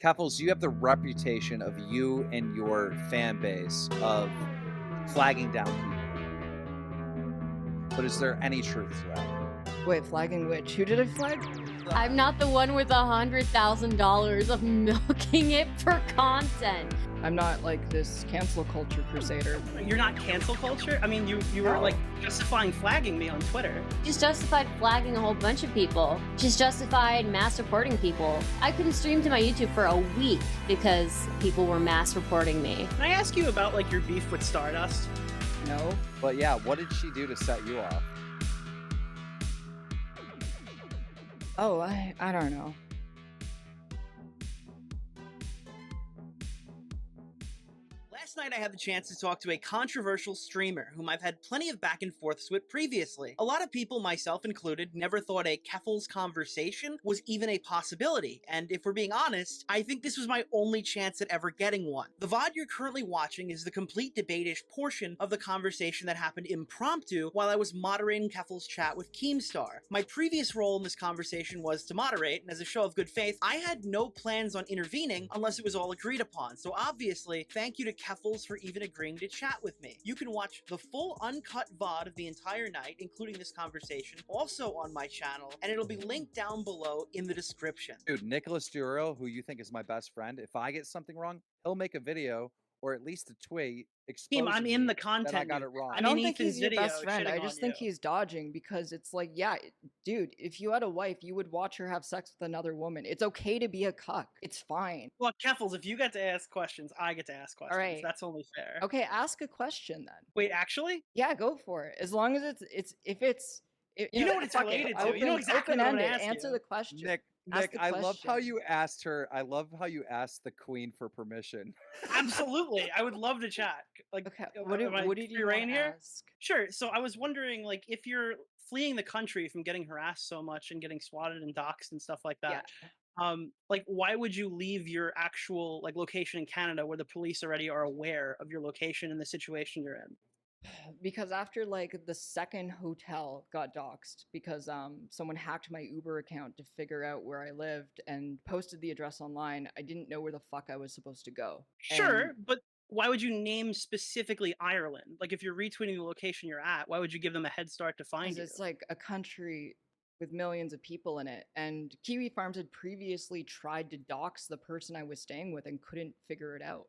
Keffals, you have the reputation of you and your fan base of flagging down people. But is there any truth to that? Wait, flagging which? Who did I flag? I'm not the one with $100,000 of milking it for content. I'm not like this cancel culture crusader. You're not cancel culture? I mean, you were like justifying flagging me on Twitter. She's justified flagging a whole bunch of people. She's justified mass reporting people. I couldn't stream to my YouTube for a week because people were mass reporting me. Can I ask you about like your beef with Stardust? No. But yeah, what did she do to set you off? Oh, I don't know. Last night I had the chance to talk to a controversial streamer whom I've had plenty of back and forths with previously. A lot of people, myself included, never thought a Keffals conversation was even a possibility, and if we're being honest, I think this was my only chance at ever getting one. The VOD you're currently watching is the complete debate-ish portion of the conversation that happened impromptu while I was moderating Keffals' chat with Keemstar. My previous role in this conversation was to moderate, and as a show of good faith, I had no plans on intervening unless it was all agreed upon, so obviously, thank you to Keffals for even agreeing to chat with me. You can watch the full uncut VOD of the entire night, including this conversation, also on my channel, and it'll be linked down below in the description. Dude, Nicholas Deorio, who you think is my best friend, if I get something wrong, he'll make a video or at least a tweet exposing I'm in the me content. that I got it wrong. I don't think Ethan's he's your video best friend. I shitting just on think you. he's dodging because it's like, yeah, dude, if you had a wife, you would watch her have sex with another woman. It's okay to be a cuck. It's fine. Well, Keffals, if you get to ask questions, I get to ask questions. right. That's only fair. Okay, ask a question then. Wait, actually? Yeah, go for it. As long as You know what it's fuck it, related to. You know exactly what I'm gonna open-ended. ask Answer you. the question. Nick, the I love how question. you asked her. I love how you asked the queen for permission. Absolutely. I would love to chat. Like, Okay, am what I did free you reign want to here? ask? Sure. So I was wondering, like, if you're fleeing the country from getting harassed so much and getting swatted and doxxed and stuff like that, like, why would you leave your actual like location in Canada where the police already are aware of your location and the situation you're in? Because after like the second hotel got doxxed because someone hacked my Uber account to figure out where I lived and posted the address online, I didn't know where the fuck I was supposed to go. Sure, And but why would you name specifically Ireland? Like, if you're retweeting the location you're at, why would you give them a head start to find 'cause you? it's like a country with millions of people in it, and Kiwi Farms had previously tried to dox the person I was staying with and couldn't figure it out.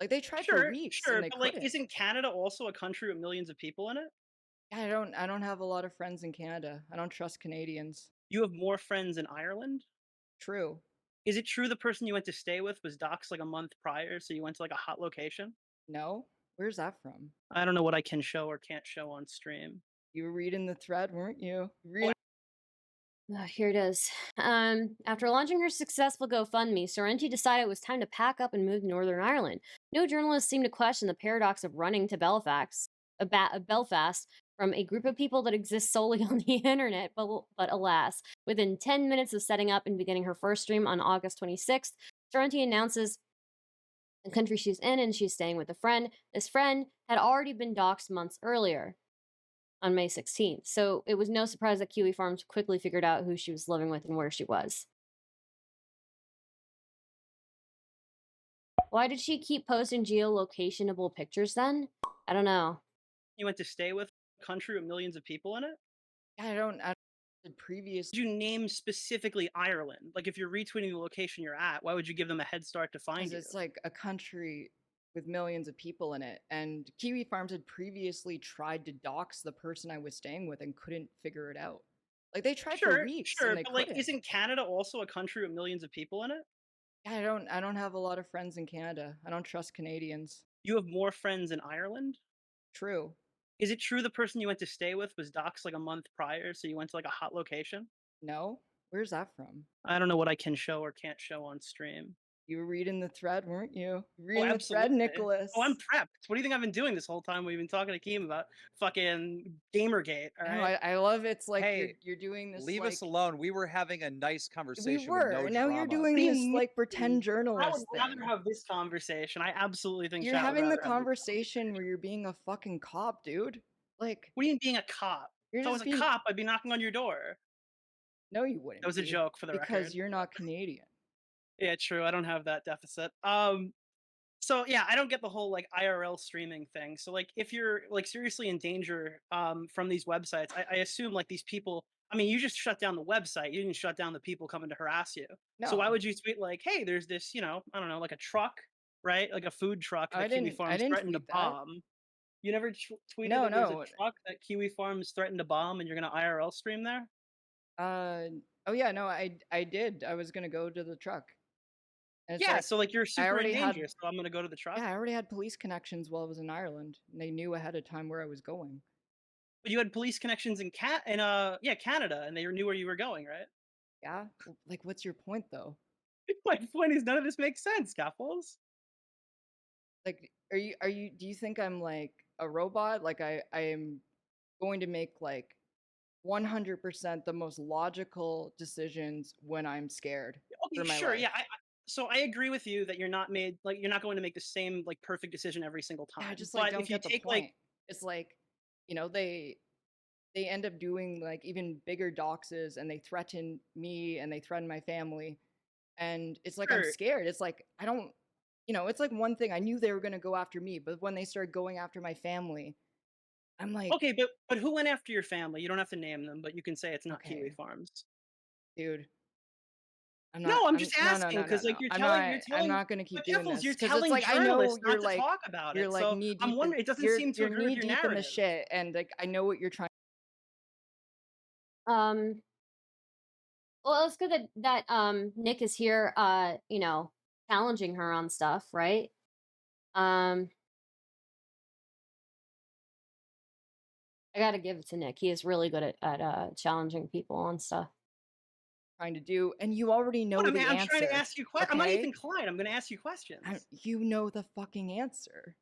Like they tried for weeks Sure, and they but like, couldn't. isn't Canada also a country with millions of people in it? I don't have a lot of friends in Canada. I don't trust Canadians. You have more friends in Ireland? True. Is it true the person you went to stay with was doxxed like a month prior, so you went to like a hot location? No? Where's that from? I don't know what I can show or can't show on stream. You were reading the thread, weren't you? Reading Here it is. After launching her successful GoFundMe, Sorrenti decided it was time to pack up and move to Northern Ireland. No journalist seemed to question the paradox of running to Belfast from a group of people that exists solely on the internet, but alas, within 10 minutes of setting up and beginning her first stream on August 26th, Sorrenti announces the country she's in and she's staying with a friend. This friend had already been doxxed months earlier on May 16th, so it was no surprise that Kiwi Farms quickly figured out who she was living with and where she was. Why did she keep posting geolocationable pictures then? I don't know. You went to stay with a country with millions of people in it? I don't previous. Did you name specifically Ireland? Like, if you're retweeting the location you're at, why would you give them a head start to find you? It's like a country with millions of people in it, and Kiwi Farms had previously tried to dox the person I was staying with and couldn't figure it out. Like they tried for weeks and they but like, couldn't. isn't Canada also a country with millions of people in it? I don't have a lot of friends in Canada. I don't trust Canadians. You have more friends in Ireland? True. Is it true the person you went to stay with was doxxed like a month prior, so you went to like a hot location? No? Where's that from? I don't know what I can show or can't show on stream. You were reading the thread, weren't you? Reading the thread, absolutely. Nicholas. Oh, I'm prepped. What do you think I've been doing this whole time? We've been talking to Keem about fucking Gamergate. All No, right. I love it's like Hey, you're doing this. Leave like, us alone. We were having a nice conversation. We were, with no and now drama. you're doing this like pretend I journalist would thing. rather have this conversation. I absolutely think You're chat would having the rather have this conversation where you're being a fucking cop, dude. Like, What do you mean being a cop? you're If I was just a being. cop, I'd be knocking on your door. No, you wouldn't. That was a be, joke for the because record. you're not Canadian. Yeah, true. I don't have that deficit. So yeah, I don't get the whole like IRL streaming thing. So like if you're like seriously in danger from these websites, I assume like these people I mean, you just shut down the website. You didn't shut down the people coming to harass you. So why No, would you tweet like, "Hey, there's this, I don't know, like a truck, right? Like a food truck that Kiwi I Farms didn't threatened to tweet that. bomb." You never tweeted No, that there's a no. truck that Kiwi Farms threatened to bomb and you're going to IRL stream there? Uh, oh yeah, no, I did. I was gonna go to the truck, and it's Yeah, like so like you're I super in already danger, had so I'm going to go to the truck. yeah, I already had police connections while I was in Ireland, and they knew ahead of time where I was going. But you had police connections in Canada and they knew where you were going, right? Yeah, like what's your point though? My point is none of this makes sense, Keffals. Like, are you? Do you think I'm like a robot? Like I am going to make like 100% the most logical decisions when I'm scared Okay, for my sure. life. Yeah, so I agree with you that you're not going to make the same like perfect decision every single Yeah, I time. just like But if don't you get the take like point. It's like, they end up doing like even bigger doxes and they threaten me and they threaten my family. And it's like I'm sure, scared. It's like I don't it's like one thing I knew they were gonna go after me, but when they started going after my family, I'm like, okay, but who went after your family? You don't have to name them, but you can say it's not Kiwi okay, Farms. dude, No, I'm I'm just no no asking no no because no. like you're I'm telling not gonna but keep doing Keffals, this you're because it's telling like I know journalists not to talk about you're it. like So knee I'm deep in wondering, it doesn't seem to you're agree with knee your deep in the narrative. shit, and like I know what you're trying. Um, well, it's good that Nick is here, challenging her on stuff, right? Um, I gotta give it to Nick. He is really good at challenging people on stuff. Trying to do, and you already What know I mean, the I'm trying to answer. ask you questions. I'm not Okay, even Klein. I'm going to ask you questions. you know the fucking answer.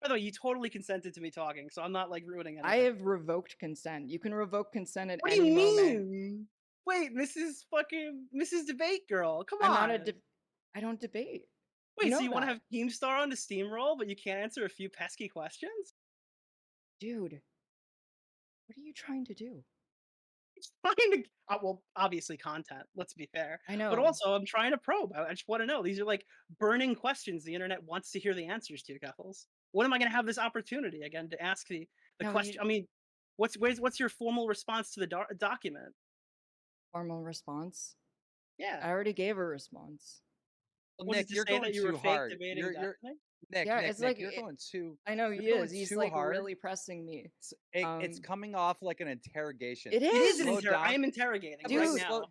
By the way, you totally consented to me talking, so I'm not like ruining I anything. have revoked consent. You can revoke consent at What do any you moment. mean? Wait, Mrs. Debate Girl, come I'm not on. I don't debate. You Wait, so know you want to that. have Keemstar on the steamroll, but you can't answer a few pesky questions? Dude, what are you trying to do? It's trying to, well, obviously content. Let's be fair, I but know. also I'm trying to probe. I just want to know. These are like burning questions the internet wants to hear the answers to, Keffals. When am I going to have this opportunity again to ask the No, you question? I mean, what's your formal response to the document? formal response. Yeah. I already gave a response. Well, Was it Nick, to you're say going that you were too fake hard. debating Destiny? Nick, Yeah, Nick, it's Nick, like I know you're he going is. He's too like hard. really pressing me. It's Um, coming off like an interrogation. it It is an is, Slow I down. am interrogating But right dude. slow, now.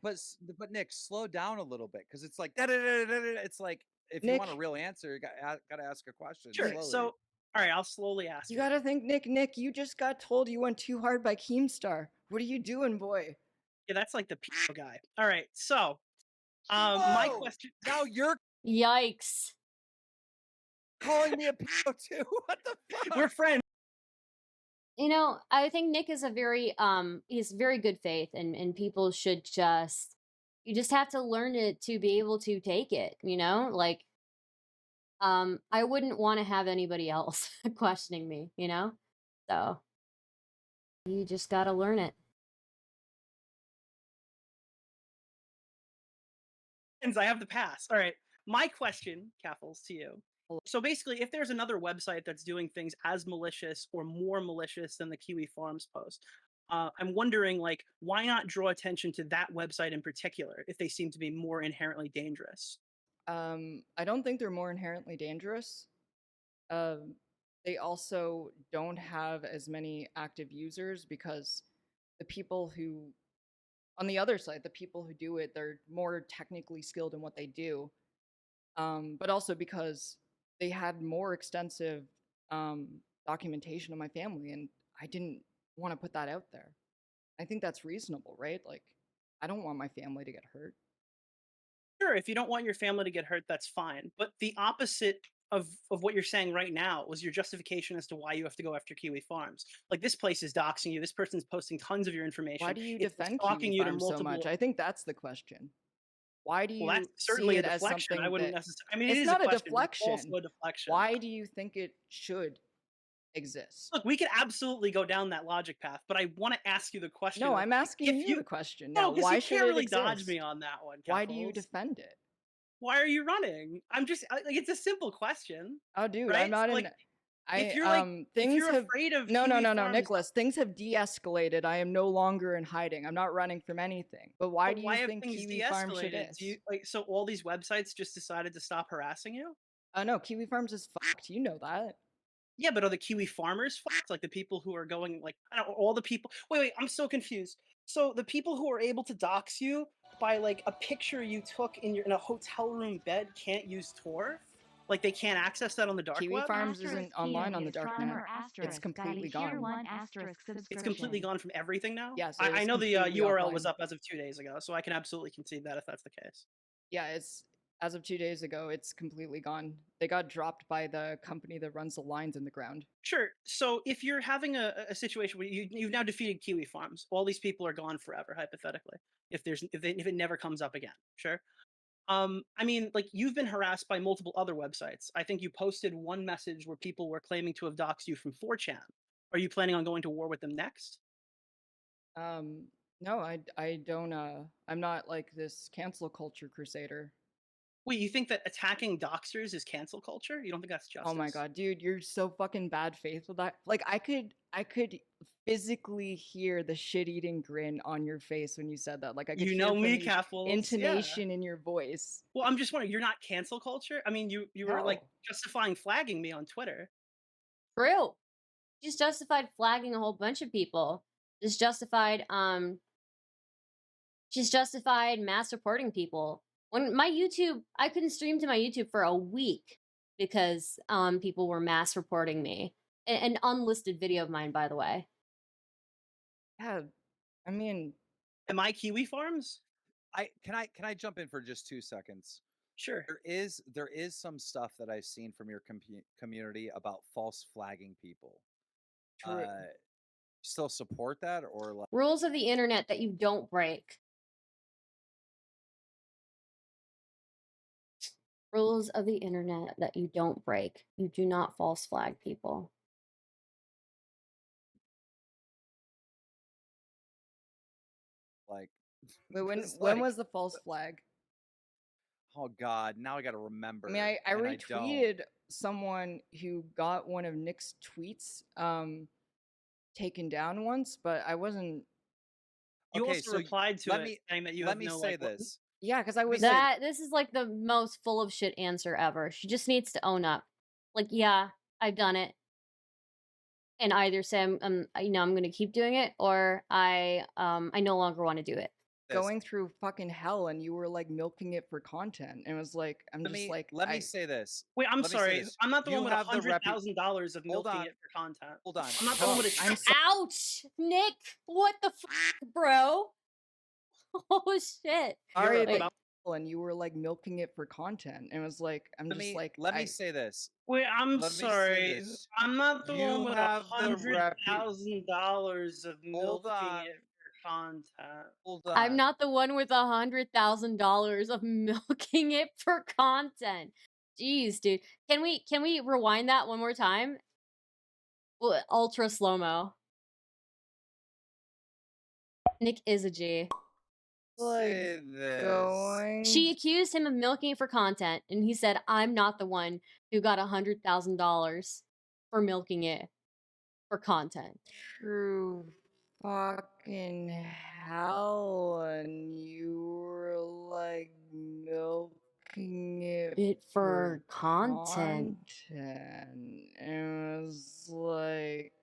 but Nick, slow down a little bit because it's like it's like if you want a Nick, real answer, you got to ask a question Sure. Nick, slowly. So, all right, I'll slowly ask you it. gotta think, Nick. You just got told you went too hard by Keemstar. What are you doing, boy? Yeah, that's like the guy. All right. So, my Whoa! question. Now you're Yikes. calling me a pedo too. What the We're fuck? friends. I think Nick is he's very good faith and people should just you just have to learn it to be able to take it, Like I wouldn't want to have anybody else questioning me, So you just got to learn it. I have the pass. All right. My question, Keffals, to you. So basically, if there's another website that's doing things as malicious or more malicious than the Kiwi Farms post, I'm wondering, like, why not draw attention to that website in particular if they seem to be more inherently dangerous? I don't think they're more inherently dangerous. Um, they also don't have as many active users because the people who, on the other side, the people who do it, they're more technically skilled in what they do. But also because they had more extensive um, documentation of my family, and I didn't want to put that out there. I think that's reasonable, right? Like, I don't want my family to get hurt. Sure, if you don't want your family to get hurt, that's fine. But the opposite of what you're saying right now was your justification as to why you have to go after Kiwi Farms. Like this place is doxing you. This person's posting tons of your Why information. do you It's defend Kiwi stalking you to Farm so much? multiple. I think that's the question. Why do Well, that's you see certainly a it as deflection. I something wouldn't that necessarily. I mean, it it's is a not a question, but it's also deflection? a deflection. Why do you think it should exist? Look, we could absolutely go down that logic path, but I want to ask you the question No, of I'm asking if you you the question no, now. because you Why should can't it really dodge me exist? on that one, Why do you Keffals. defend it? Why are you running? Like, it's a simple question, Oh, dude, I'm right? not So, in. like, if Things you're have afraid of no, no, Kiwi no, no, Farms, Nicholas. Things have de-escalated. I am no longer in hiding. I'm not running from anything. But why but do why you have think things Kiwi Farm should de-escalated? Do is? you like so all these websites just decided to stop harassing you? No, Kiwi Farms is fucked. You know that. Yeah, but are the Kiwi farmers fucked? Like the people who are going like I don't know, all the people. Wait, I'm so confused. So the people who are able to dox you by like a picture you took in a hotel room bed can't use Tor? Like they can't access that on the dark Kiwi web? Farms isn't online on the dark net. It's completely gone. It's completely gone from everything now? Yes, it I is know the completely URL was offline. up as of 2 days ago, so I can absolutely concede that if that's the case. Yeah, it's as of 2 days ago. It's completely gone. They got dropped by the company that runs the lines in the ground. Sure. So if you're having a situation where you've now defeated Kiwi Farms, all these people are gone forever, hypothetically. If it never comes up again, sure. I mean, like you've been harassed by multiple other websites. I think you posted one message where people were claiming to have doxed you from 4chan. Are you planning on going to war with them next? No, I don't. I'm not like this cancel culture crusader. Wait, you think that attacking doxers is cancel culture? You don't think that's Oh my justice? god, dude, you're so fucking bad faith with that. Like I could physically hear the shit-eating grin on your face when you said that. Like I could You hear know from me, the Keffals. Yeah. intonation in your voice. Well, I'm just wondering, you're not cancel culture? I mean, you were like No. justifying flagging me on Twitter. True. She's justified flagging a whole bunch of people. She's justified she's justified mass reporting people. When my YouTube, I couldn't stream to my YouTube for a week because people were mass reporting me. An unlisted video of mine, by the way. Yeah. I mean, Am I Kiwi Farms? Can I jump in for just 2 seconds? Sure. There is some stuff that I've seen from your community about false flagging people. true. Still support that or like? Rules of the internet that you don't break. Rules of the internet that you don't break. You do not false flag people. Like, Wait, when it's when like, was the false flag? oh god, now I got to remember. I mean, I and I don't. retweeted someone who got one of Nick's tweets taken down once, but I wasn't. You Okay, also so replied to let it me saying that you let have me no say like this. Yeah, because I was. This is like the most full of shit answer ever. She just needs to own up. Like, yeah, I've done it. And either say I'm going to keep doing it, or I no longer want to do it. Going through fucking hell and you were like milking it for content and it was like Let me say this. Wait, I'm Let me say sorry. this. I'm not the You one with have the $100,000 of Hold milking on. it for content. Hold on. I'm not the one with a I'm Ouch, Nick! What the bro? Oh shit! sorry Wait. that and you were like milking it for content and it was like let me say this. Wait, I'm Let me say sorry. this. I'm not the You one with have the $100,000 of Hold milking on. it for content. Hold on. I'm not the one with $100,000 of milking it for content. Jeez, dude. Can we rewind that one more time? Ultra slow mo. Nick is a G. Say this. going. She accused him of milking it for content, and he said, "I'm not the one who got $100,000 for milking it for content." True fucking hell and you were like milking It for content. content. It was like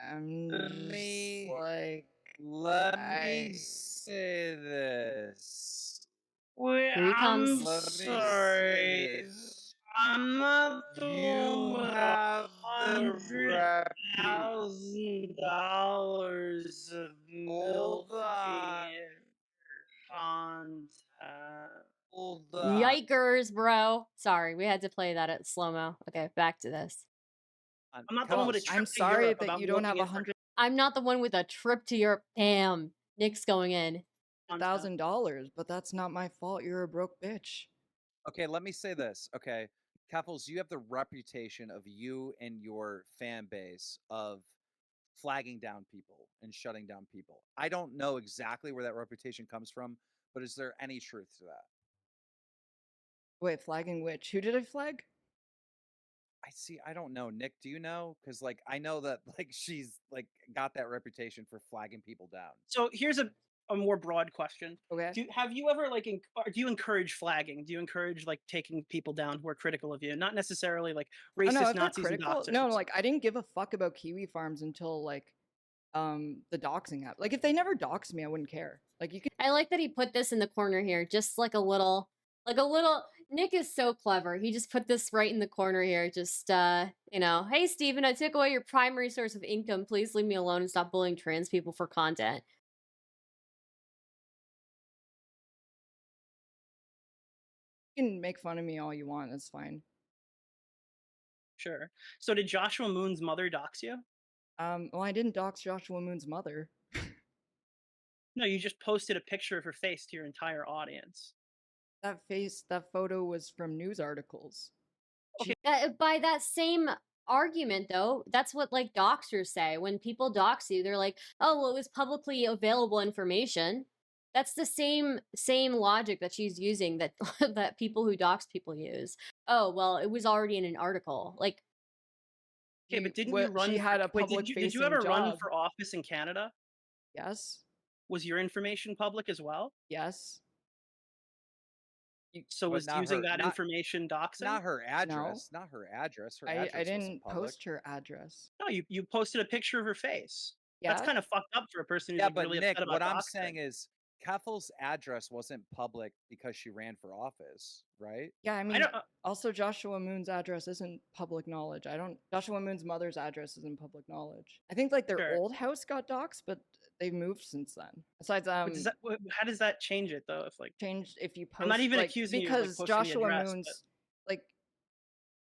I'm Let just me- like Let I- me say this. Wait, Here he comes. I'm Let me say sorry. this. I'm not the one You with have the $100,000 of Hold milking on. it for content. Hold on. Yikers, bro. Sorry, we had to play that at slow mo. Okay, back to this. I'm not the one with a trip I'm to sorry Europe that about you don't have milking it for $100,000, I'm not the one with a trip to Europe. Damn. Nick's going in. content. but that's not my fault. You're a broke bitch. Okay, let me say this. Okay, Keffals, you have the reputation of you and your fan base of flagging down people and shutting down people. I don't know exactly where that reputation comes from, but is there any truth to that? Wait, flagging which? Who did I flag? I don't know. Nick, do you know? Because like I know that like she's like got that reputation for flagging people down. So here's a more broad question. Okay. Have you ever like or do you encourage flagging? Do you encourage like taking people down who are critical of you? Not necessarily like Oh, no, racist if they're Nazis and critical, doxers. no, like I didn't give a fuck about Kiwi Farms until like the doxing app. Like if they never dox me, I wouldn't care. Like you could I like that he put this in the corner here, just like a little. Nick is so clever. He just put this right in the corner here. Just, hey, Steven, I took away your primary source of income. Please leave me alone and stop bullying trans people for content. you can make fun of me all you want. That's fine. Sure. So did Joshua Moon's mother dox you? Well, I didn't dox Joshua Moon's mother. No, you just posted a picture of her face to your entire audience. That photo was from news articles. By that same argument, though, that's what like doxers say. When people dox you, they're like, "Oh, well, it was publicly available information." That's the same logic that she's using that that people who dox people use. Oh, well, it was already in an article. Like, Okay, but didn't you run? She had a wait, public did you facing ever run job. for office in Canada? Yes. Was your information public as well? Yes. So But was not using her- that not- information doxing? Not her address. Not her address. Her address I wasn't didn't public. post her address. No, you posted a picture of her face. Yeah. That's kind of fucked up for a person who's Yeah, like, but really Nick, upset about what I'm doxing. saying is Keffals' address wasn't public because she ran for office, right? Yeah, I mean, don't, also Joshua Moon's address isn't public knowledge. Joshua Moon's mother's address isn't public knowledge. I think like their Sure. old house got doxed, but they've moved since then. Besides, but how does that change it though? If like changed if you post. I'm not even like, accusing you of, like, because posting the Joshua address, Moon's like,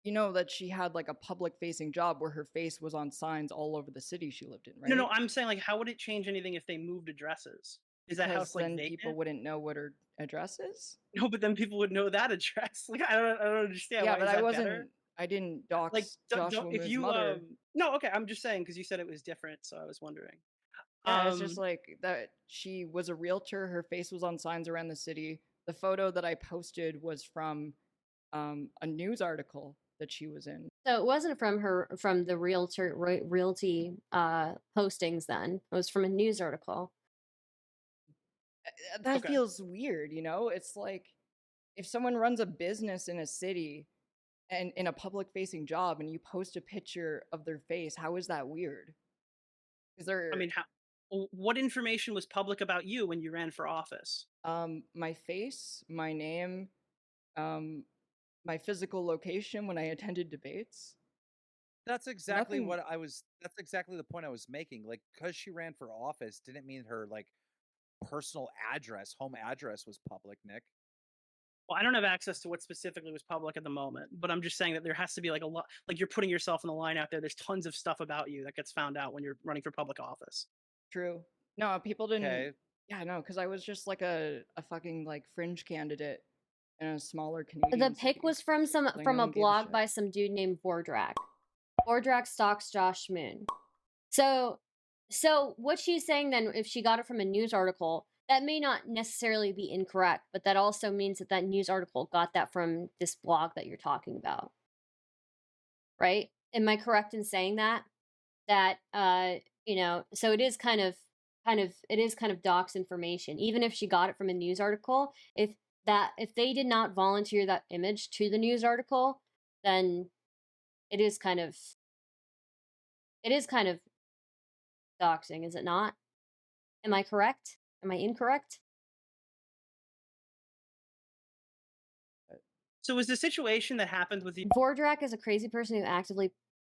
you know that she had like a public facing job where her face was on signs all over the city she lived in, right? No, I'm saying like, how would it change anything if they moved addresses? Is that house like then vacant? people wouldn't know what her address is. No, but then people would know that address. Like I don't understand. Yeah, why but is I that wasn't. better? I didn't dox Like Joshua if Moon's you mother. no, okay, I'm just saying because you said it was different, so I was wondering. Yeah, it's just like that she was a realtor. Her face was on signs around the city. The photo that I posted was from a news article that she was in. so it wasn't from the realty postings. Then it was from a news article. That Okay. feels weird, you know? It's like if someone runs a business in a city and in a public facing job and you post a picture of their face, how is that weird? Is there I mean, what information was public about you when you ran for office? my face, my name, my physical location when I attended debates. That's exactly Nothing- that's exactly the point I was making. Like, because she ran for office didn't mean her like personal address, home address was public, Nick. Well, I don't have access to what specifically was public at the moment, but I'm just saying that there has to be like a lot, like you're putting yourself in the line out there. There's tons of stuff about you that gets found out when you're running for public office. True. No, people didn't. Okay. Yeah, no, because I was just like a fucking like fringe candidate in a smaller Canadian. The pic city. was from Like, no a one gave a blog shit. by some dude named Vordrak. Vordrak stalks Josh Moon. So what she's saying then, if she got it from a news article, that may not necessarily be incorrect, but that also means that that news article got that from this blog that you're talking about. Right? Am I correct in saying that? That so it is kind of dox information. Even if she got it from a news article, if they did not volunteer that image to the news article, then it is kind of doxing, is it not? Am I correct? Am I incorrect? So was the situation that happened with the Vordrak is a crazy person who actively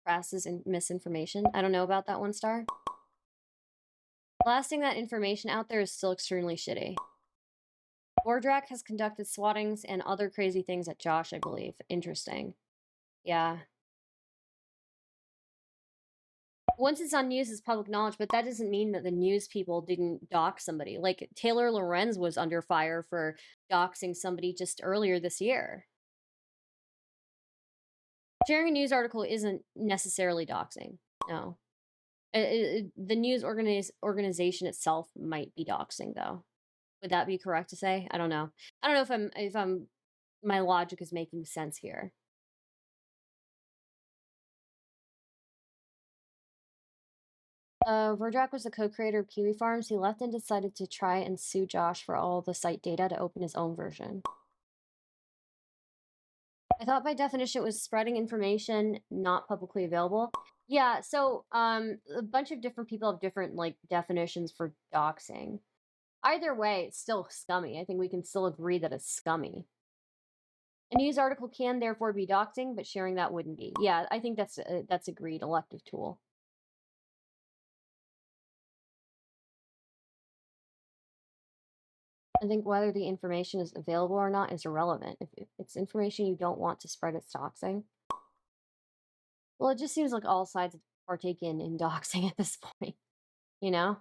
presses misinformation. I don't know about that one star. Blasting that information out there is still extremely shitty. Vordrak has conducted swattings and other crazy things at Josh, I believe. Interesting. Yeah. Once it's on news, it's public knowledge, but that doesn't mean that the news people didn't dox somebody. Like, Taylor Lorenz was under fire for doxing somebody just earlier this year. Sharing a news article isn't necessarily doxing. No. The news organization itself might be doxing, though. Would that be correct to say? I don't know. I don't know if I'm my logic is making sense here. Verdrak was the co-creator of Kiwi Farms. He left and decided to try and sue Josh for all the site data to open his own version. I thought by definition it was spreading information not publicly available. Yeah, so a bunch of different people have different like definitions for doxing. Either way, it's still scummy. I think we can still agree that it's scummy. A news article can therefore be doxing, but sharing that wouldn't be. Yeah, I think that's agreed. Elective tool. I think whether the information is available or not is irrelevant. If it's information you don't want to spread, it's doxing. Well, it just seems like all sides partake in doxing at this point, you know?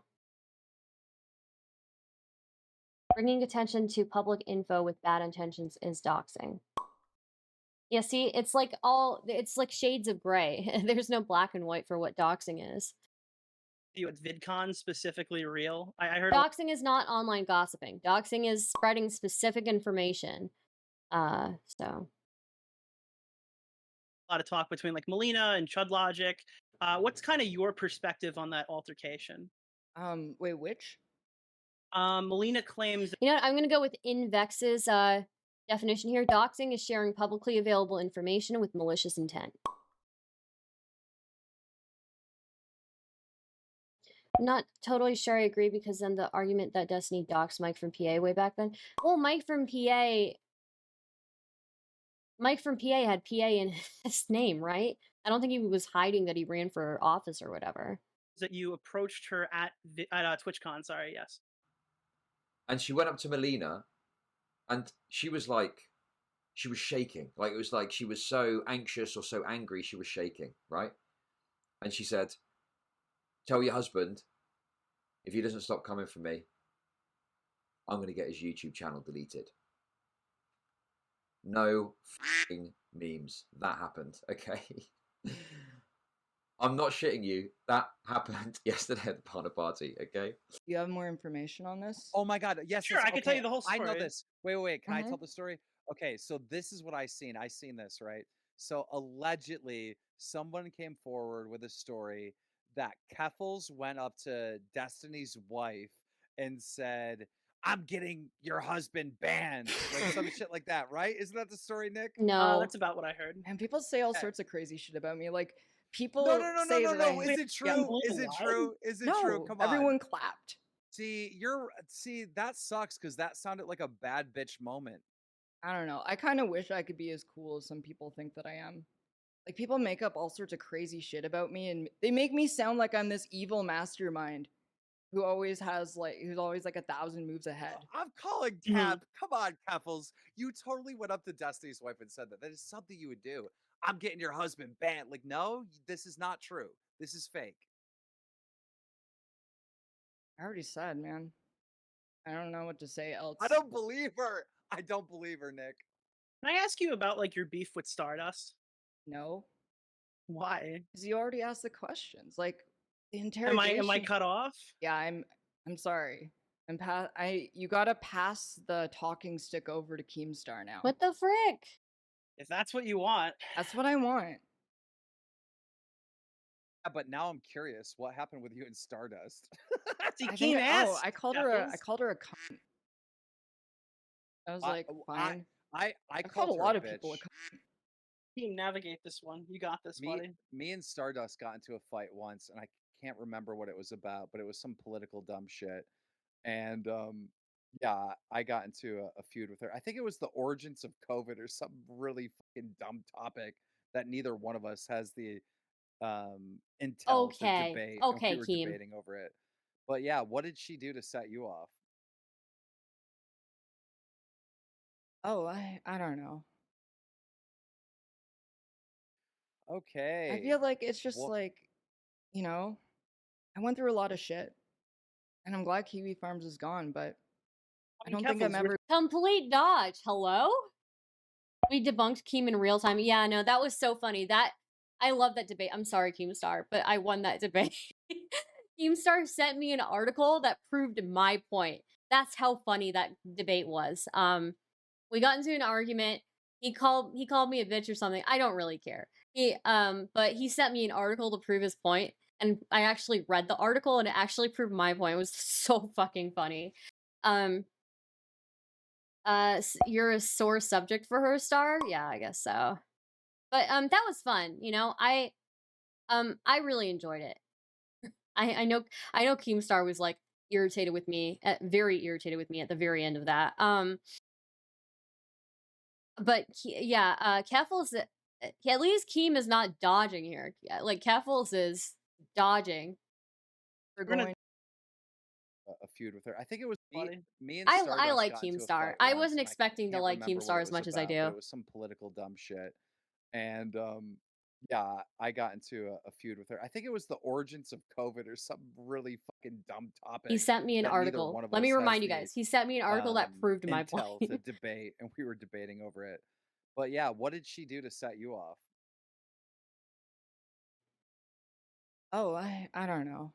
Bringing attention to public info with bad intentions is doxing. Yeah, see, it's like shades of gray. There's no black and white for what doxing is. With VidCon specifically real? I heard Doxing is not online gossiping. Doxing is spreading specific information. So a lot of talk between like Melina and Chud Logic. What's kind of your perspective on that altercation? Wait, which? Melina claims. You know what? I'm gonna go with Invex's definition here. Doxing is sharing publicly available information with malicious intent. I'm not totally sure I agree, because then the argument that Destiny doxed Mike from PA way back then. Well, Mike from PA had PA in his name, right? I don't think he was hiding that he ran for office or whatever. That you approached her at TwitchCon, sorry, yes. And she went up to Melina, and she was shaking. Like, it was like she was so anxious or so angry, she was shaking, right? And she said, "Tell your husband, if he doesn't stop coming for me, I'm going to get his YouTube channel deleted." No f***ing memes. That happened, okay? I'm not shitting you. That happened yesterday at the partner party, okay? You have more information on this? Oh my god, yes. Sure, yes, I can tell you the whole I know story. this. Wait. Can I Mhm. tell the story? Okay, so this is what I seen. I seen this, right? So allegedly, someone came forward with a story that Keffals went up to Destiny's wife and said, "I'm getting your husband banned," like some shit like that, right? Isn't that the story, Nick? No. That's about what I heard. And people say all Yeah. sorts of crazy shit about me. Like, people No. say that I... Is it true? Melina Is it lied? true? Is it No, true? Come on. everyone clapped. See, that sucks, because that sounded like a bad bitch moment. I don't know. I kind of wish I could be as cool as some people think that I am. Like, people make up all sorts of crazy shit about me, and they make me sound like I'm this evil mastermind who's always like 1,000 moves ahead. I'm calling Cap. Come on, Keffals. You totally went up to Destiny's wife and said that. That is something you would do. "I'm getting your husband banned." Like, no, this is not true. This is fake. I already said, man. I don't know what to say else. I don't believe her. I don't believe her, Nick. Can I ask you about like your beef with Stardust? No, Why? because you already asked the questions. Like, the Am interrogation. I cut off? Yeah, I'm sorry. You gotta pass the talking stick over to Keemstar now. What the frick? If that's what you want. That's what I want. Yeah, but now I'm curious. What happened with you and Stardust? See, I Keem asked. I called her a cunt. I was like, fine. I I've called called a her lot of bitch. people a cunt. Team, navigate this one. You got this, buddy. Me and Stardust got into a fight once, and I can't remember what it was about, but it was some political dumb shit. And yeah, I got into a feud with her. I think it was the origins of COVID or some really fucking dumb topic that neither one of us has the intel to Okay. debate. Okay, and we were Keem. debating over it. But yeah, what did she do to set you off? Oh, I don't know. Okay. I feel like it's just Well- like, you know, I went through a lot of shit, and I'm glad Kiwi Farms is gone, but I don't think I'm Keffals, ever. Complete dodge. Hello? We debunked Keem in real time. Yeah, no, that was so funny. I love that debate. I'm sorry, Keemstar, but I won that debate. Keemstar sent me an article that proved my point. That's how funny that debate was. We got into an argument. He called me a bitch or something. I don't really care. But he sent me an article to prove his point, and I actually read the article, and it actually proved my point. It was so fucking funny. Um, you're a sore subject for her, Star? Yeah, I guess so. But that was fun. You know, I really enjoyed it. I know Keemstar was like irritated with me, very irritated with me at the very end of that. But yeah, Keffals, at least Keem is not dodging here. Like Keffals is dodging. We're We're gonna going. A feud with her. I think it was Buddy. me and I Stardust like got into a Keemstar. fight I once, wasn't and I expecting to can't like remember what Keemstar it as was much as I about, but it do. was some political dumb shit. And yeah, I got into a feud with her. I think it was the origins of COVID or some really fucking dumb He topic sent me an that neither article. one of Let me us has remind you the guys. He sent me an article that proved my intel to point. debate, and we were debating over it. But yeah, what did she do to set you off? Oh, I don't know.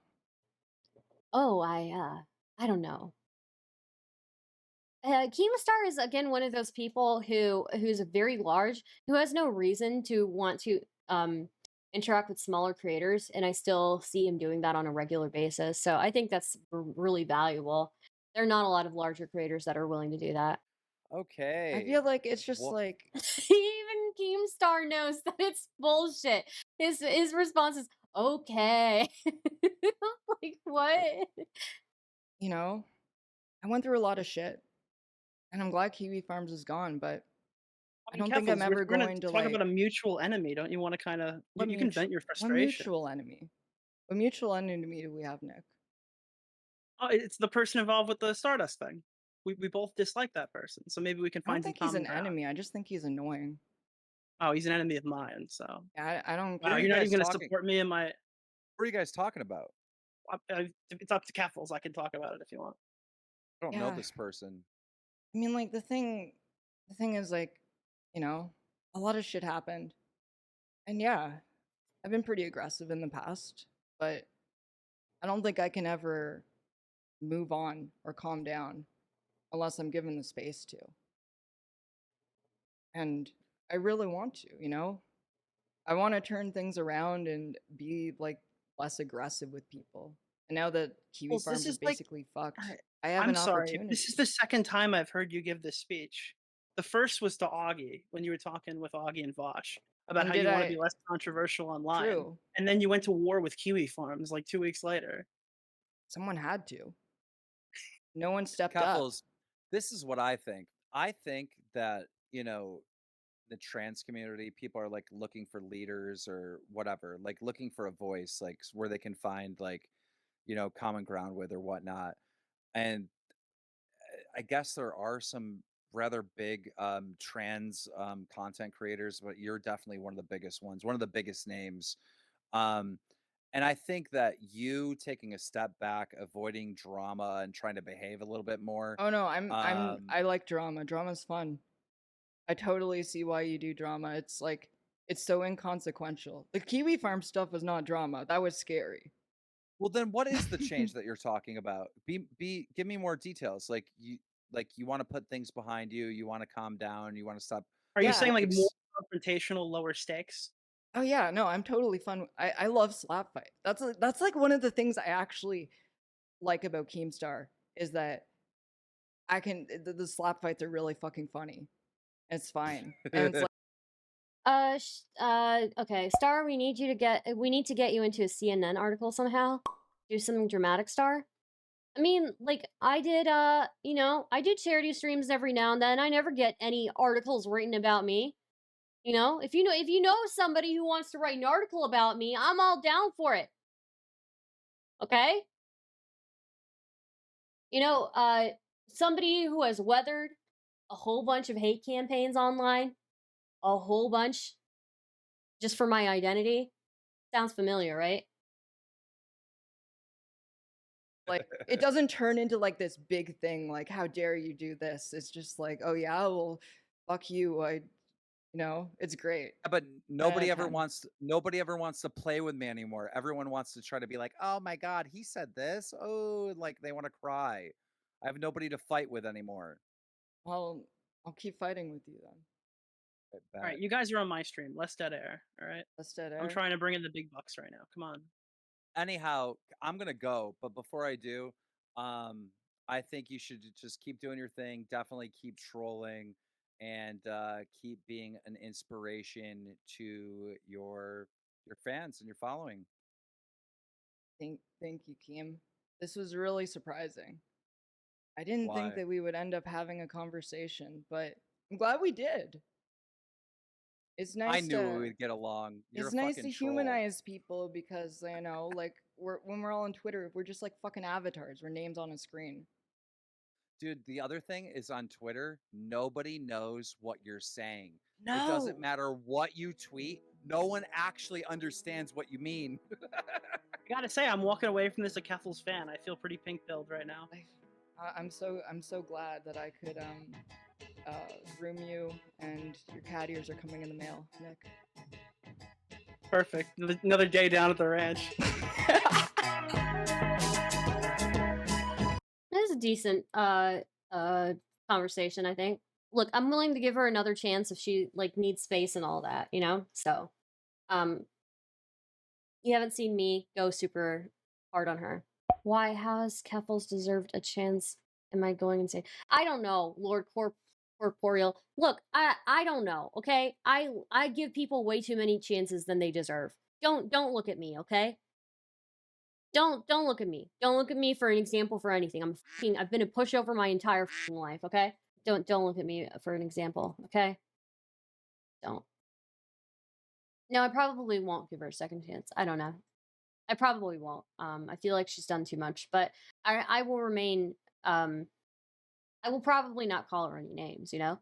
Oh, I don't know. Keemstar is again one of those people who's very large, who has no reason to want to interact with smaller creators, and I still see him doing that on a regular basis. So I think that's really valuable. There are not a lot of larger creators that are willing to do that. Okay. I feel like it's just What? like Even Keemstar knows that it's bullshit. His response is okay. Like what? you know, I went through a lot of shit, and I'm glad Kiwi Farms is gone. But I don't think I'm Keffals, ever we're gonna going to talk about like a mutual enemy. Don't you want to kind of you can vent your what frustration? mutual enemy. What mutual enemy do we have, Nick? Oh, it's the person involved with the Stardust thing. We both dislike that person, so maybe we can I don't find some think he's common an ground. enemy. I just think he's annoying. Oh, he's an enemy of mine. So I don't What wow, are care. you you're not guys even gonna talking? support me in my. What are you guys talking about? It's up to Keffals. I can talk about it if you want. I don't know Yeah, this person. I mean, like the thing is like, you know, a lot of shit happened, and yeah, I've been pretty aggressive in the past, but I don't think I can ever move on or calm down unless I'm given the space to. And I really want to, you know? I want to turn things around and be like less aggressive with people. And now that Kiwi Well, this Farms is is like basically fucked, I have I'm an sorry. This is opportunity. the second time I've heard you give this speech. The first was to Augie when you were talking with Augie and Vosh about And how did you want to be I? less controversial online. True. And then you went to war with Kiwi Farms like 2 weeks later. Someone had to. No one stepped up. Keffals, this is what I think. I think that, the trans community, people are like looking for leaders or whatever, like looking for a voice, like where they can find like, common ground with or whatnot. And I guess there are some rather big trans content creators, but you're definitely one of the biggest ones, one of the biggest names. Um, and I think that you taking a step back, avoiding drama and trying to behave a little bit more. Oh no, Um, I like drama. Drama's fun. I totally see why you do drama. It's like it's so inconsequential. The Kiwi Farm stuff was not drama. That was scary. well, then what is the change that you're talking about? Give me more details. Like you want to put things behind you. You want to calm down. You want to stop. Are you saying Yeah. like more confrontational, lower stakes? Oh yeah, no, I'm totally fun. I love slap fight. That's like one of the things I actually like about Keemstar is that I can the slap fights are really fucking funny. It's fine. And it's like Okay, Star, we need to get you into a CNN article somehow. Do something dramatic, Star. I mean, like I did, I do charity streams every now and then. I never get any articles written about me. You know, if you know somebody who wants to write an article about me, I'm all down for it. Okay? You know, somebody who has weathered a whole bunch of hate campaigns online, a whole bunch, just for my identity. Sounds familiar, right? it doesn't turn into like this big thing like how dare you do this. It's just like, oh yeah, well fuck you. It's great. Yeah, but 10 out of 10. nobody ever wants to play with me anymore. Everyone wants to try to be like, "Oh my god, he said this." Oh, like they want to cry. I have nobody to fight with anymore. Well, I'll keep fighting with you then. I All right, bet. you guys are on my stream. Less dead air. All right. Let's dead I'm air. trying to bring in the big bucks right now. Come on. Anyhow, I'm gonna go, but before I do, um, I think you should just keep doing your thing. Definitely keep trolling and keep being an inspiration to your fans and your following. Thank you, Keem. This was really surprising. I didn't think Why? that we would end up having a conversation, but I'm glad we did. It's I nice knew we to would get along. You're a it's nice fucking to troll. humanize people because like when we're all on Twitter, we're just like fucking avatars. We're names on a screen. Dude, the other thing is on Twitter, nobody knows what you're saying. It doesn't No. matter what you tweet, no one actually understands what you mean. I gotta say, I'm walking away from this a Keffals fan. I feel pretty pink pilled right now. I'm so glad that I could groom you, and your cat ears are coming in the mail, Nick. Perfect. Another day down at the ranch. That is a decent conversation, I think. Look, I'm willing to give her another chance if she like needs space and all that, you know? So, um you haven't seen me go super hard on her. Why has Keffals deserved a chance? Am I going insane? I don't know, Lord Corporeal. Look, I don't know, okay? I give people way too many chances than they deserve. Don't look at me, okay? Don't look at me. Don't look at me for an example for anything. I've been a pushover my entire life, okay? Don't look at me for an example, okay? Don't. No, I probably won't give her a second chance. I don't know. I probably won't. I feel like she's done too much, but I will remain I will probably not call her any names, you know?